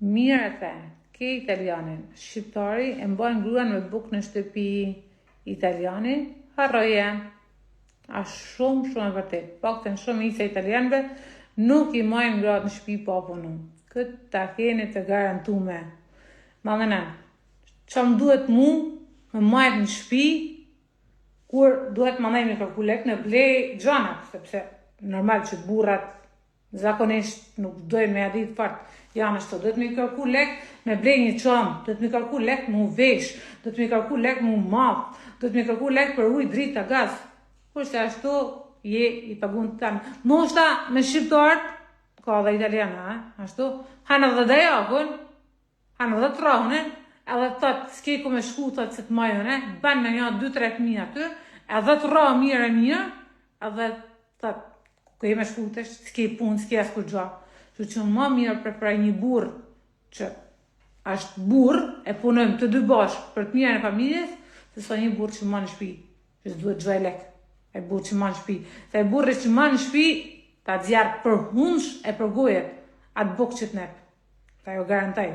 Mirë e the, ke italianin, shqiptari e mbajnë gruan me bukë në shtëpi, italiani harroje. A shumë e vërtet. Paktën shumica e italianëve nuk i majnë gratë në shtëpi pa punu. Këtë ta keni të garantume. Mallëna, që më duhet mu me majtë në shtëpi, kur duhet më nejnë me kërku lek në blej gjanat, sepse normal që burrat zakonisht nuk dojnë me adit fart. Janë ashtu, duhet me kërku lek me blej një qamë, duhet me kërku lek mu vesh, duhet me kërku lek mu map, duhet me kërku lek për ujë, dritë, gaz. Kurse ashtu je i pagun të tanë. Moshta me shqiptarët, ka dhe italiana, ashtu, hanë dhe dhe jakun, hanë dhe të rahune, edhe thot, s'ke ku me shku, thot, se të majone, ban me një 2-3 fëmijë aty, edhe të ra mirë, edhe thot, ku e me shku të s'ke punë, s'ke as kur gja. Që më mirë për një burr që është burr, e punojmë të dy bashkë për të mirën e familjes, se sa një burr që ma në shtëpi, që s'duhet gjaj lek, e burr që ma në shtëpi. Se e burri që ma në shtëpi, ta zjarë për hunsh e për gojet, atë bukë që të nepë. Ta jo garantoj.